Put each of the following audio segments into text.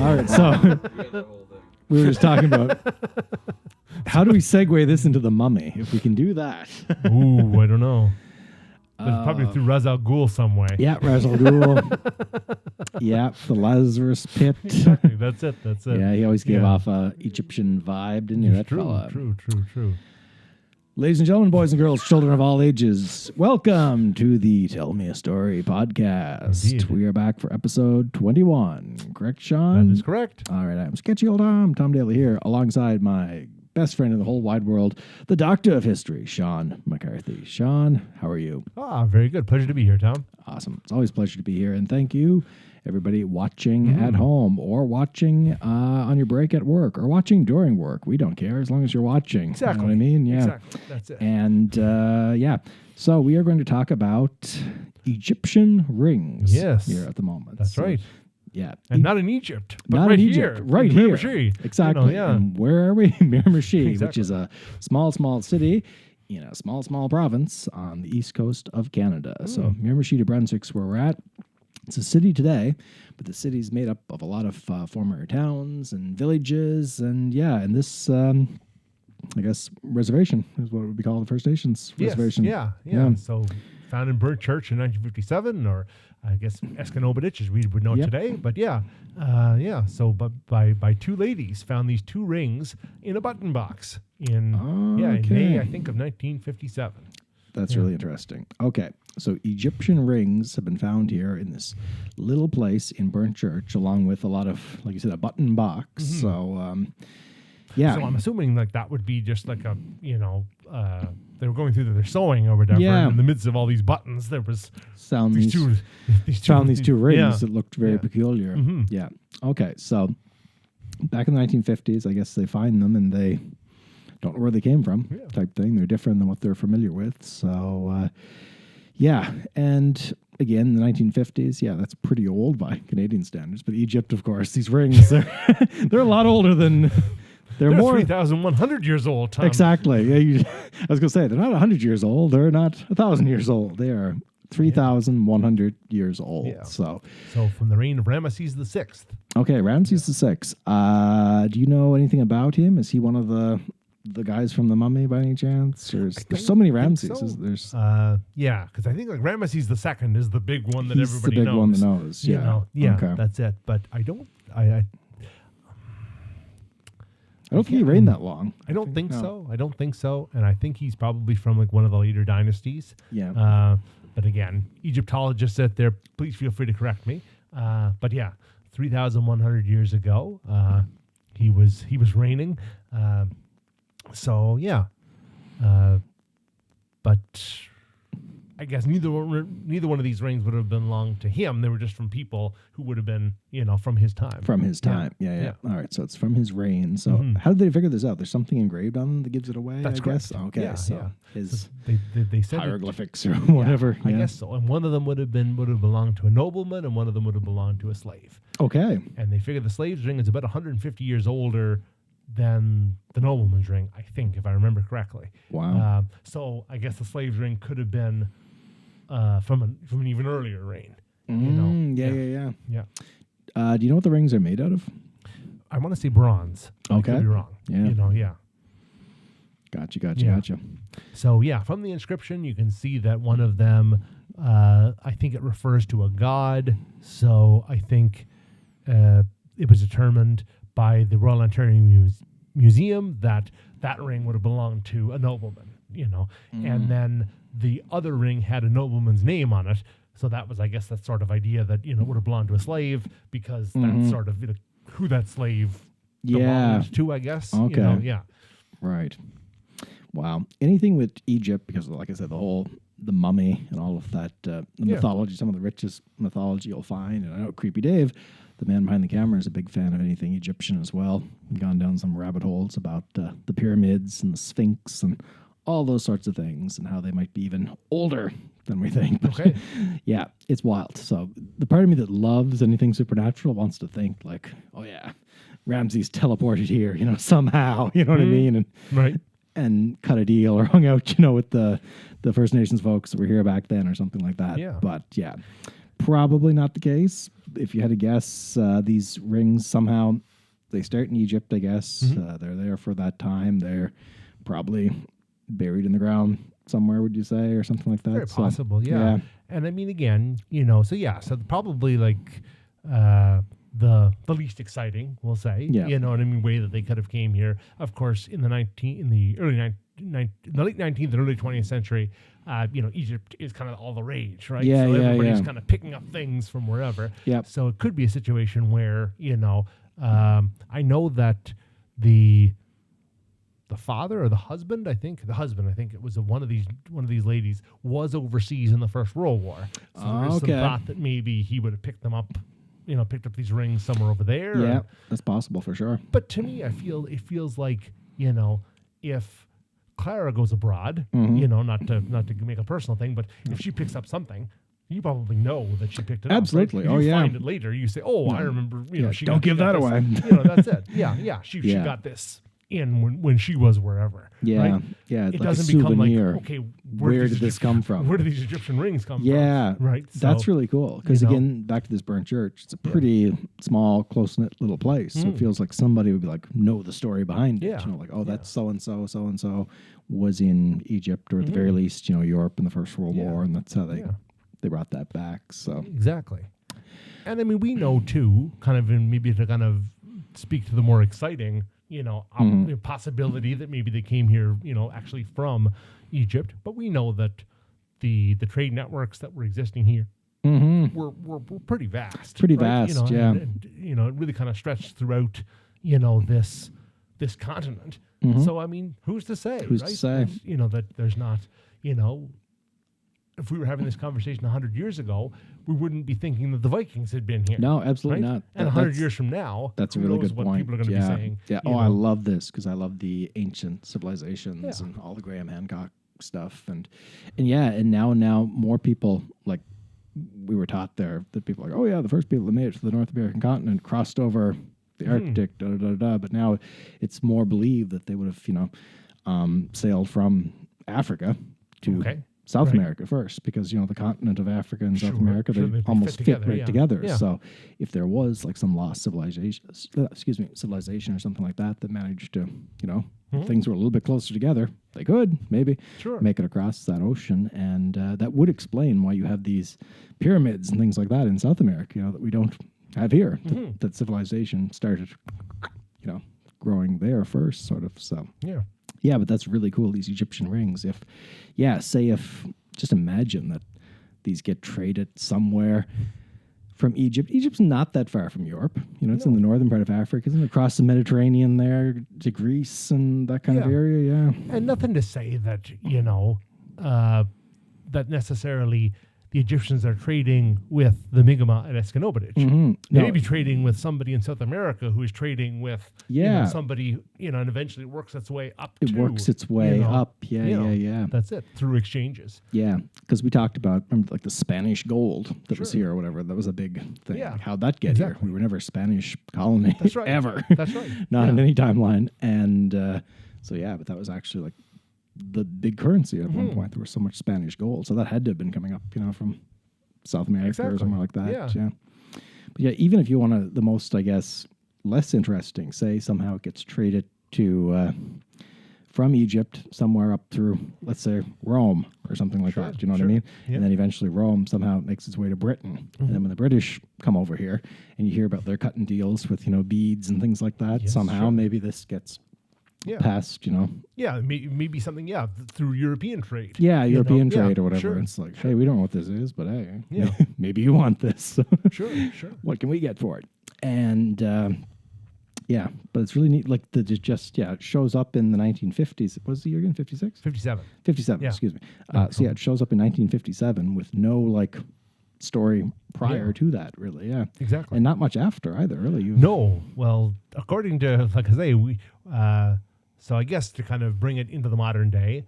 All right, so we were just talking about how do we segue this into the mummy? If we can do that. Ooh, I don't know. There's probably through Ra's al Ghul some way. Yeah, Ra's al Ghul. Yeah, the Lazarus pit. Exactly. That's it. Yeah, he always gave off a Egyptian vibe, didn't he? That fella. True. Ladies and gentlemen, boys and girls, children of all ages, welcome to the Tell Me a Story podcast. Indeed. We are back for episode 21. Correct, Shawn? That is correct. All right, I'm Sketchy Old Tom Daly here, alongside my best friend in the whole wide world, the Doctor of History, Shawn McCarthy. Shawn, how are you? Very good. Pleasure to be here, Tom. Awesome. It's always a pleasure to be here, and thank you, everybody watching at home or watching on your break at work or watching during work. We don't care as long as you're watching. Exactly. You know what I mean? Yeah. Exactly. That's it. And so we are going to talk about Egyptian rings here at the moment. That's right. Yeah. And not in Egypt, but not right in here. Egypt, right here. Miramichi. Exactly. And where are we? Miramichi, Exactly. which is a small city in a small province on the east coast of Canada. So Miramichi, New Brunswick's where we're at. It's a city today, but the city's made up of a lot of former towns and villages. And this, I guess, reservation is what it would be called, the First Nations reservation. Yeah. So found in Burnt Church in 1957, or I guess Escanobaditch, as we would know today. But so but by two ladies found these two rings in a button box in May, I think, of 1957. That's really interesting. Okay, so Egyptian rings have been found here in this little place in Burnt Church, along with a lot of, like you said, a button box. Mm-hmm. So, So I'm assuming like that would be just like a, they were going through their sewing or whatever. Yeah. And in the midst of all these buttons, there was found these two rings that looked very peculiar. Mm-hmm. Yeah. Okay, so back in the 1950s, I guess they find them and they don't know where they came from, type thing. They're different than what they're familiar with. So, and again, in the 1950s, that's pretty old by Canadian standards. But Egypt, of course, these rings, they're a lot older than... They're more 3,100 years old, Tom. Exactly. Yeah, I was going to say, they're not 100 years old. They're not 1,000 years old. They are 3,100 years old. Yeah. So from the reign of Rameses VI. Okay, Ramses VI. Do you know anything about him? Is he one of the guys from the Mummy by any chance? There's so many Ramses. So. There's because I think like Ramesses II is the big one that everybody knows. He's the big one that knows. Yeah. Okay. That's it. But I don't think he reigned that long. I don't think so. And I think he's probably from like one of the later dynasties. Yeah. But again, Egyptologists out there, please feel free to correct me. But 3,100 years ago, he was reigning. But I guess neither one of these rings would have belonged to him. They were just from people who would have been, from his time. From his time, yeah. All right, so it's from his reign. So how did they figure this out? There's something engraved on them that gives it away, That's I correct. guess? Okay, his they said hieroglyphics or whatever. I guess so. And one of them would have belonged to a nobleman, and one of them would have belonged to a slave. Okay. And they figured the slave's ring is about 150 years older than the nobleman's ring, I think, if I remember correctly. Wow. So I guess the slave's ring could have been from an even earlier reign. Yeah. Do you know what the rings are made out of? I want to say bronze. Okay. I could be wrong. Yeah. Gotcha. So from the inscription, you can see that one of them, I think it refers to a god. So I think it was determined by the Royal Ontario Museum that ring would have belonged to a nobleman, and then the other ring had a nobleman's name on it. So that was, I guess, that sort of idea that, would have belonged to a slave because that's sort of who that slave belonged to, I guess. Okay. Right. Wow. Anything with Egypt, because like I said, the mummy and all of that, the mythology, some of the richest mythology you'll find. And I know Creepy Dave, the man behind the camera, is a big fan of anything Egyptian as well. Gone down some rabbit holes about the pyramids and the Sphinx and all those sorts of things and how they might be even older than we think. But okay. It's wild. So the part of me that loves anything supernatural wants to think like, oh yeah, Ramses teleported here, somehow, what I mean? And right. And cut a deal or hung out, with the First Nations folks that were here back then or something like that. Yeah. But probably not the case. if you had to guess, these rings somehow they start in Egypt, I guess. They're there for that time. They're probably buried in the ground somewhere, would you say, or something like that? Very possible, yeah. And I mean, again, so probably like the least exciting, we'll say, way that they could have came here. Of course, in the late 19th and early 20th century, Egypt is kind of all the rage, right? So everybody's kind of picking up things from wherever. Yep. So it could be a situation where, I know that the father or the husband, I think it was one of these ladies was overseas in the First World War. So there's some thought that maybe he would have picked them up, picked up these rings somewhere over there. Yeah, that's possible for sure. But to me, it feels like, if Clara goes abroad, not to make a personal thing, but if she picks up something, you probably know that she picked it Absolutely. up. Right? You find it later. You say, I remember, she don't give that away. That's it. Yeah. She got this in when she was wherever. Yeah. Right? Yeah. It like doesn't a souvenir. become like, okay, where did this come from? Where do these Egyptian rings come from? Yeah. Right. That's really cool. Because again, back to this burnt church, it's a pretty small, close-knit little place. So it feels like somebody would be like, know the story behind it. Like, that's so-and-so was in Egypt, or at the very least, Europe in the First World War, and that's how they brought that back. So exactly. And I mean, we know too, maybe to kind of speak to the more exciting, possibility that maybe they came here, actually from Egypt. But we know that the trade networks that were existing here were pretty vast. Pretty vast, And, it really kind of stretched throughout, this continent. So I mean, who's to say? Who's to say? That there's not, if we were having this conversation 100 years ago, we wouldn't be thinking that the Vikings had been here. No, absolutely not. And 100 years from now, that's a really good what point. People are going to be saying. Yeah. I love this because I love the ancient civilizations and all the Graham Hancock stuff, and now more people, like we were taught there, that people are like, the first people that made it to the North American continent crossed over the Arctic, but now it's more believed that they would have sailed from Africa to South America first, because the continent of Africa and South America, they almost fit right together. Yeah. So if there was like some lost civilization or something like that managed to, things were a little bit closer together, they could maybe make it across that ocean, and that would explain why you have these pyramids and things like that in South America, that we don't have here. That civilization started, growing there first, sort of. So yeah, but that's really cool, these Egyptian rings. If just imagine that these get traded somewhere from Egypt. Egypt's not that far from Europe. It's in the northern part of Africa, isn't it? Across the Mediterranean there to Greece and that kind of area, And nothing to say that, that necessarily the Egyptians are trading with the Mi'kmaq at Escanobidich. They may be trading with somebody in South America who is trading with somebody, and eventually it works its way up. It works its way up. Yeah. That's it, through exchanges. Yeah, because we talked about, remember, like the Spanish gold that was here or whatever. That was a big thing. Yeah. Like, how'd that get here? We were never a Spanish colony. That's right. Ever. That's right. Not in any timeline. And but that was actually like the big currency at one point. There was so much Spanish gold, so that had to have been coming up, from South America or somewhere like that. Yeah. But even if you want to, the most, I guess, less interesting, say somehow it gets traded to from Egypt somewhere up through, let's say, Rome or something like that. Do you know what I mean? Yeah. And then eventually Rome somehow makes its way to Britain. And then when the British come over here, and you hear about their cutting deals with beads and things like that, maybe this gets past, maybe something, through European trade. Yeah, European trade or whatever. Sure. It's like, hey, we don't know what this is, but hey, maybe you want this. Sure. What can we get for it? And but it's really neat. Like it shows up in the 1950s. What was the year again? 56? 57. 57. Yeah. Excuse me. It shows up in 1957 with no story prior to that, really. Yeah, exactly. And not much after either, really. No. Well, according to, like I say, we. So I guess to kind of bring it into the modern day,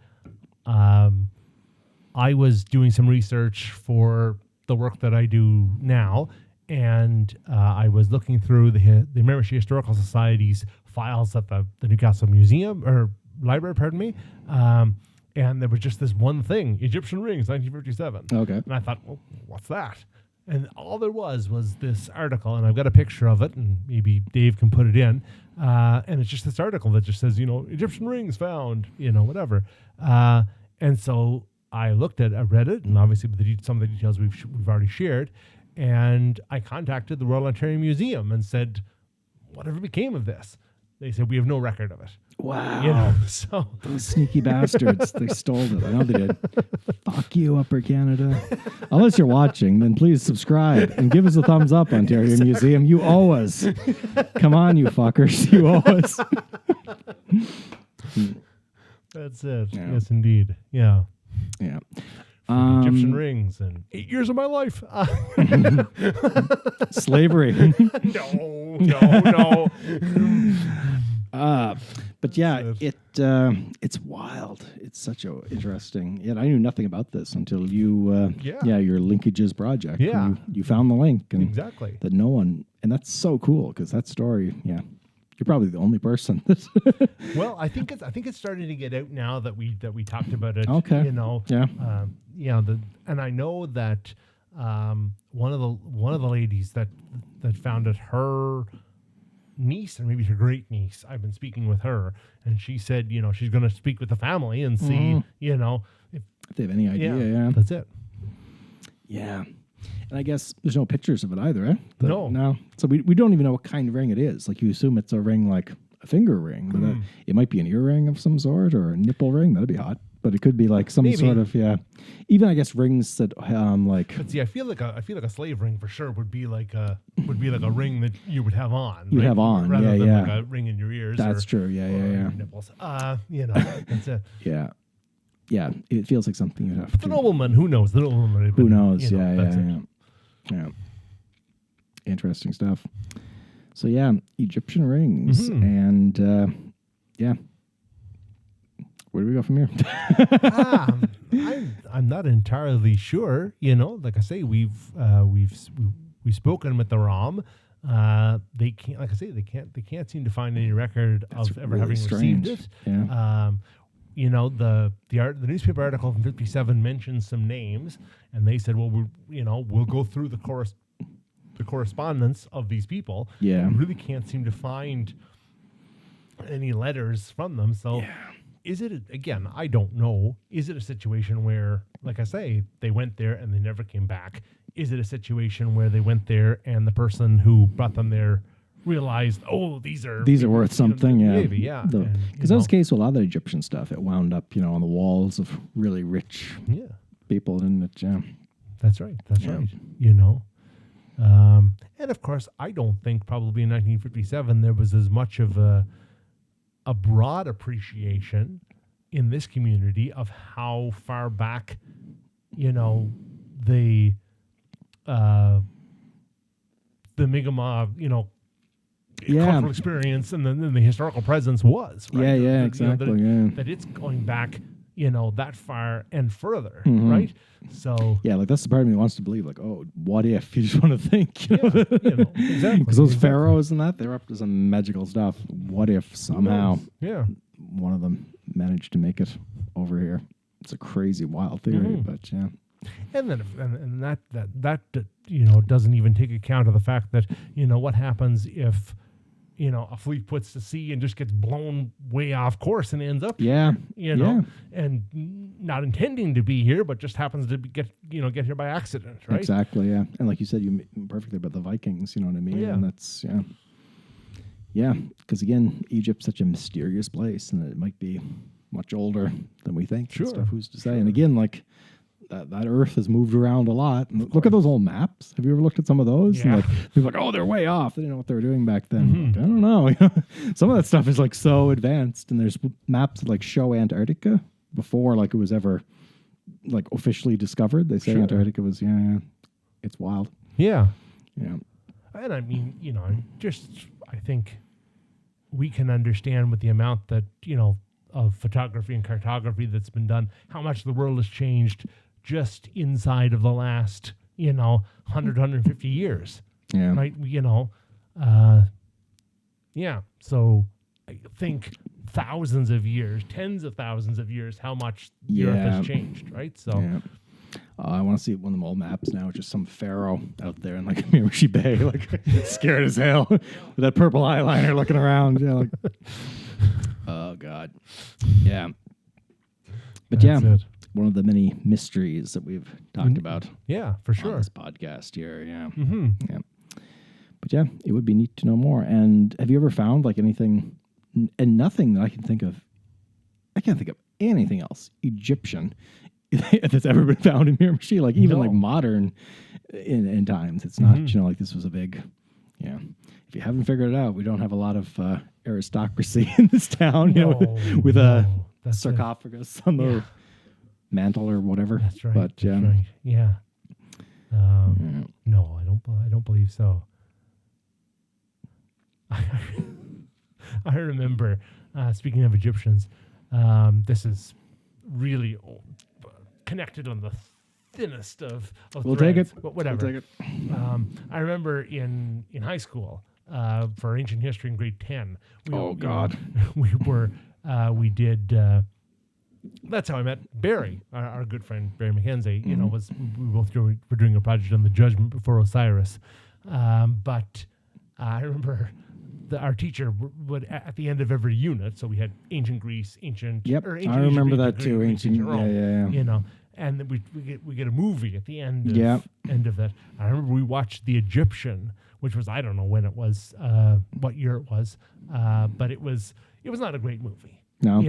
I was doing some research for the work that I do now, and I was looking through the Miramichi Historical Society's files at the Newcastle Museum, or library, pardon me, and there was just this one thing, Egyptian rings, 1957. Okay. And I thought, well, what's that? And all there was this article, and I've got a picture of it, and maybe Dave can put it in. And it's just this article that just says, Egyptian rings found, whatever. And so I read it, and obviously with some of the details we've already shared. And I contacted the Royal Ontario Museum and said, whatever became of this? They said, we have no record of it. Wow. So those sneaky bastards, they stole it. I know they did. Fuck you, Upper Canada. Unless you're watching, then please subscribe and give us a thumbs up, Ontario Museum. You owe us. Come on, you fuckers. You owe us. That's it. Yeah. Yes, indeed. Yeah. Yeah. Egyptian rings and 8 years of my life. Slavery. No. But yeah, it's wild. It's such a interesting. Yet I knew nothing about this until you. Your linkages project. Yeah, you found the link and exactly that no one, and that's so cool because that story. Yeah, you're probably the only person. Well, I think it's starting to get out now that we talked about it. Okay. And I know that one of the ladies that found it, her niece or maybe her great niece, I've been speaking with her, and she said she's going to speak with the family and see if they have any idea. Yeah, that's it. Yeah. And I guess there's no pictures of it either, eh? No. So we don't even know what kind of ring it is. Like you assume it's a ring like a finger ring, but it might be an earring of some sort or a nipple ring. That'd be hot. But it could be like some sort of even I guess rings that like. But see, I feel like a slave ring for sure would be like a ring that you would have on. You have on, rather than yeah. like a ring in your ears. That's true. Yeah. Nipples. That's it. Yeah. It feels like something you'd have. The nobleman, who knows? The nobleman. Who knows? Yeah. Interesting stuff. So Egyptian rings and where do we go from here? I'm not entirely sure. Like I say, we've spoken with the ROM. They can't, like I say, they can't seem to find any record of ever really having strange. received it. Yeah. The newspaper article from 57 mentions some names, and they said, well, we'll go through the correspondence of these people. Yeah. We really can't seem to find any letters from them. So is it, again, I don't know. Is it a situation where, like I say, they went there and they never came back? Is it a situation where they went there and the person who brought them there realized, these are worth something? Maybe, yeah. Because that was the case with a lot of the Egyptian stuff. It wound up, on the walls of really rich people, didn't it? Yeah. That's right. And of course, I don't think probably in 1957 there was as much of a broad appreciation in this community of how far back, the Mi'kmaq, cultural experience and then the historical presence was. Right? Exactly. That it's going back, that far and further, right? So like that's the part of me that wants to believe, like, what if? You just want to think, exactly. Because those pharaohs and that, they're up to some magical stuff. What if somehow one of them managed to make it over here? It's a crazy, wild theory, but And then and that doesn't even take account of the fact that what happens if a fleet puts to sea and just gets blown way off course and ends up and not intending to be here, but just happens to get here by accident, right? Exactly, yeah. And like you said, you perfectly about the Vikings, you know what I mean? Yeah. And that's, because again, Egypt's such a mysterious place, and it might be much older than we think. Sure. And stuff, who's to say? And again, like, that Earth has moved around a lot. And look at those old maps. Have you ever looked at some of those? Yeah. And people are like, they're way off. They didn't know what they were doing back then. Like, I don't know. Some of that stuff is like so advanced, and there's maps that like show Antarctica before like it was ever like officially discovered. They say Antarctica was it's wild. Yeah. Yeah. And I mean, I think we can understand with the amount that, of photography and cartography that's been done, how much the world has changed just inside of the last, 100, 150 years. Yeah. Right? So I think thousands of years, tens of thousands of years, how much the Earth has changed, right? So I want to see one of them old maps now, just some pharaoh out there in like Miramichi Bay, like scared as hell with that purple eyeliner looking around. Yeah, like, oh God, yeah. But That's it. one of the many mysteries that we've talked about. Yeah, for sure. On this podcast here, yeah, Mm-hmm. But yeah, it would be neat to know more. And have you ever found like anything, and nothing that I can think of? I can't think of anything else Egyptian that's ever been found in Miramichi, like even like modern in times. It's not, like this was a big, if you haven't figured it out, we don't have a lot of aristocracy in this town, with a sarcophagus on the mantle or whatever. That's right. But that's right. Yeah. No, I don't believe so. I remember, speaking of Egyptians, this is really connected on the thinnest of we'll threads, take it. but whatever. We'll take it. I remember in high school for ancient history in grade 10. We did. That's how I met Barry, our good friend Barry McKenzie. We both were doing a project on the Judgment before Osiris, but I remember. Our teacher would at the end of every unit, so we had ancient Greece, ancient. Yep, ancient I remember Egypt, that too. Ancient Rome, yeah. And then we get a movie at the end. End of that. I remember we watched The Egyptian, which was I don't know when it was, what year it was, but it was not a great movie. No,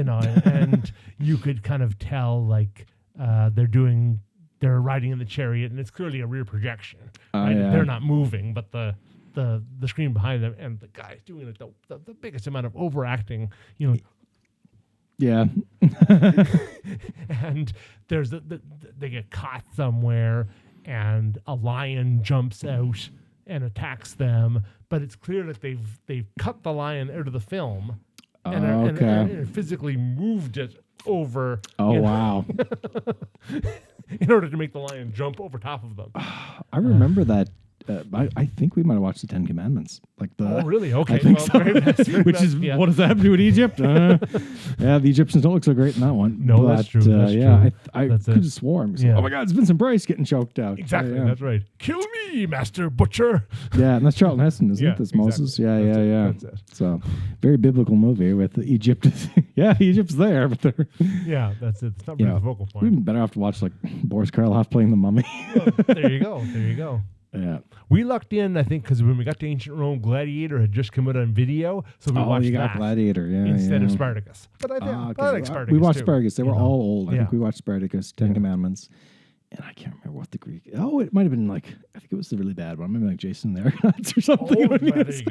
and you could kind of tell like they're riding in the chariot, and it's clearly a rear projection. Right? They're not moving, but the screen behind them and the guy's doing like the biggest amount of overacting, Yeah. And there's they get caught somewhere and a lion jumps out and attacks them, but it's clear that they've cut the lion out of the film and physically moved it over. Oh, wow. In order to make the lion jump over top of them. I remember that. I think we might have watched the Ten Commandments. Oh, really? Okay. I think so. Very nice, Which is, what does that have to do with Egypt? Yeah, the Egyptians don't look so great in that one. No, that's true. That's true. I that's could have sworn. Oh, my God, it's Vincent Price getting choked out. Exactly. That's right. Kill me, Master Butcher. Yeah, and that's Charlton Heston, isn't it? That's exactly. Moses. Yeah. That's it. So, very biblical movie with Egypt. Egypt's there, but they're... Yeah, that's it. It's not really the focal point. We'd better have to watch, like, Boris Karloff playing the mummy. There you go. Yeah. We lucked in, I think, because when we got to Ancient Rome, Gladiator had just come out on video, so we watched that Gladiator, instead of Spartacus. But I like Spartacus. We watched too. Spartacus. They were all old. I think we watched Spartacus, Ten Commandments, and I can't remember what the Greek. Oh, it might have been like I think it was the really bad one. Maybe like Jason the Argonauts or something.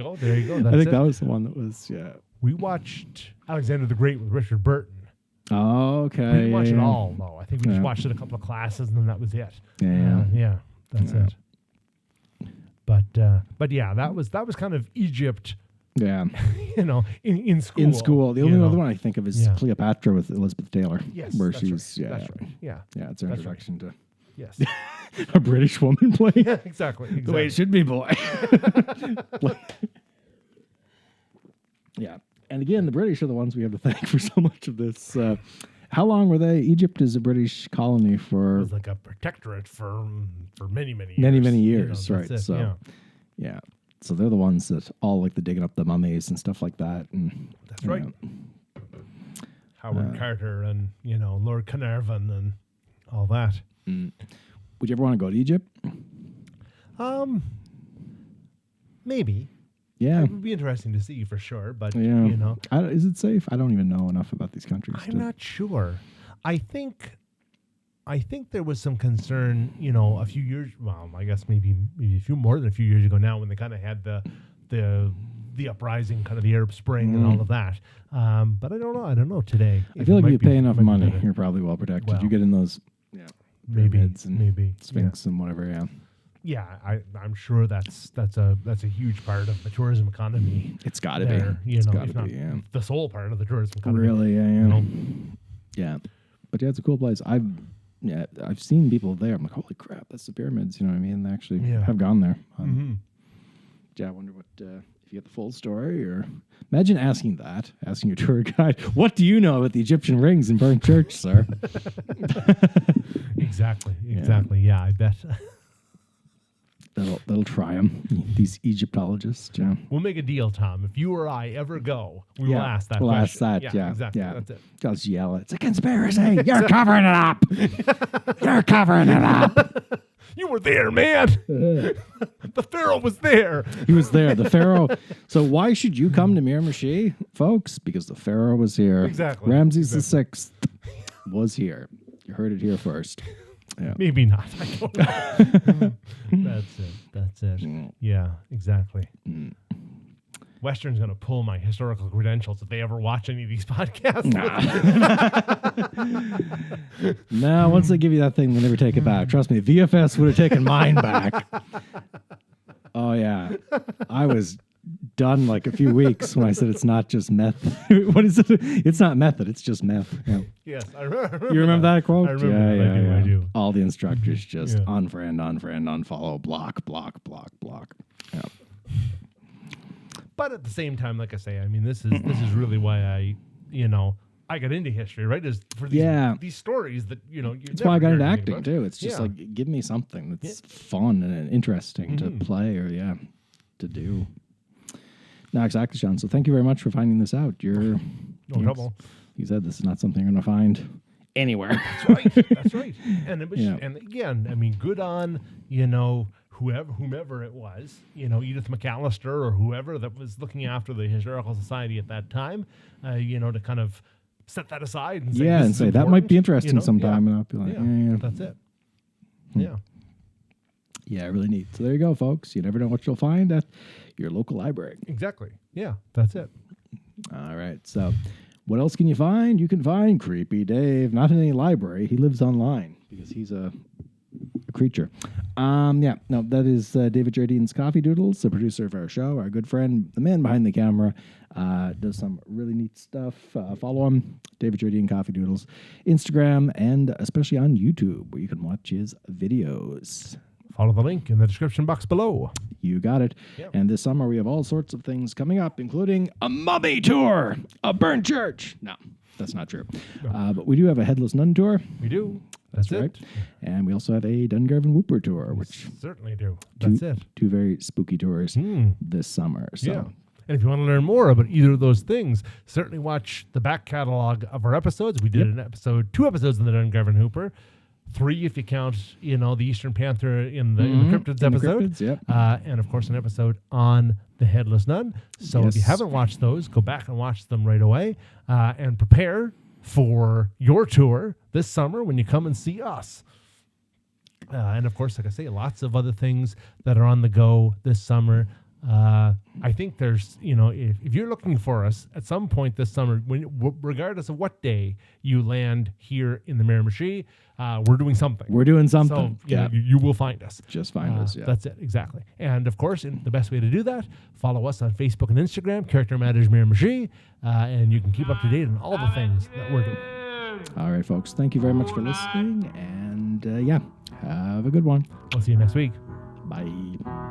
Oh, there you go. That's I think that was the one that was We watched Alexander the Great with Richard Burton. Oh, okay. We didn't watch it all though. I think we just watched it a couple of classes and then that was it. That's it. But yeah, that was kind of Egypt. Yeah, in school. In school, the only other one I think of is Cleopatra with Elizabeth Taylor. Yes, where that's she's right. That's right. Yeah, it's her introduction to a British woman playing. Yeah, exactly. The way it should be, boy. Yeah, and again, the British are the ones we have to thank for so much of this. How long were they? Egypt is a British colony for... It was like a protectorate for many, many years. Many years, right. It, so, yeah. So they're the ones that all like the digging up the mummies and stuff like that. And that's right. Howard Carter and, Lord Carnarvon and all that. Would you ever want to go to Egypt? Maybe. Yeah. It would be interesting to see for sure, but, Is it safe? I don't even know enough about these countries. I'm not sure. I think there was some concern, a few years, well, I guess maybe a few more than a few years ago now when they kind of had the uprising, kind of the Arab Spring and all of that. But I don't know today. I feel like if you pay enough money, you're probably well protected. Well, you get in those maybe Sphinx and whatever, Yeah, I'm sure that's a huge part of the tourism economy. It's got to be. It's got to be. The sole part of the tourism economy. Really, yeah. But it's a cool place. I've seen people there. I'm like, holy crap, that's the pyramids. You know what I mean? They actually have gone there. Yeah, I wonder what if you get the full story, or imagine asking your tour guide, what do you know about the Egyptian rings in Burnt Church, sir? Exactly. Yeah, I bet. They'll try them. These Egyptologists. Yeah. We'll make a deal, Tom. If you or I ever go, we will ask that We'll question. ask that. Yeah. Exactly. Yeah. That's it. Just yell it. It's a conspiracy. You're covering it up. You're covering it up. You were there, man. The Pharaoh was there. He was there. The Pharaoh. So why should you come to Miramichi, folks? Because the Pharaoh was here. Exactly. Ramses VI was here. You heard it here first. Yeah. Maybe not. I don't know. That's it. Yeah, exactly. Western's going to pull my historical credentials if they ever watch any of these podcasts. No, once they give you that thing, they never take it back. Trust me, VFS would have taken mine back. Oh, yeah. I was done like a few weeks when I said it's not just meth. What is it? It's not method. It's just meth. Yeah. Yes, I remember. You remember that quote? I remember. Yeah, I do. All the instructors just unfriend, unfollow, block. Yeah. But at the same time, like I say, I mean, this is really why I got into history, right? Is for these stories that That's why I got into acting too. It's just like give me something that's fun and interesting to play or to do. No, exactly, Shawn. So thank you very much for finding this out. No trouble. You said this is not something you're going to find anywhere. That's right. And it was, and again, I mean, good on whomever it was, Edith McAllister or whoever that was looking after the Historical Society at that time, to kind of set that aside and say, that might be interesting sometime, and I'll be like, that's it. Yeah. Yeah, really neat. So there you go, folks. You never know what you'll find at your local library. Exactly. Yeah, that's it. All right. So what else can you find? You can find Creepy Dave, not in any library. He lives online because he's a creature. That is David Jardine's Coffee Doodles, the producer of our show, our good friend, the man behind the camera, does some really neat stuff. Follow him, David Jardine Coffee Doodles, Instagram, and especially on YouTube, where you can watch his videos. Follow the link in the description box below. You got it. Yep. And this summer we have all sorts of things coming up, including a mummy tour, a burnt church. No, that's not true. No. But we do have a Headless Nun tour. We do. That's right. And we also have a Dungarvan Whooper tour, which certainly do. That's it. Two very spooky tours this summer. So. Yeah. And if you want to learn more about either of those things, certainly watch the back catalog of our episodes. We did two episodes in the Dungarvan Hooper. 3 if you count, the Eastern Panther in the Cryptids episode. And of course an episode on the Headless Nun. So if you haven't watched those, go back and watch them right away and prepare for your tour this summer when you come and see us. And of course, like I say, lots of other things that are on the go this summer. I think there's, if you're looking for us at some point this summer, regardless of what day you land here in the Miramichi, we're doing something. So, you will find us. Just find us, That's it, exactly. And of course, the best way to do that, follow us on Facebook and Instagram, Character Matters Miramichi, and you can keep up to date on all the things that we're doing. All right, folks. Thank you very much for listening, and have a good one. We'll see you next week. Bye.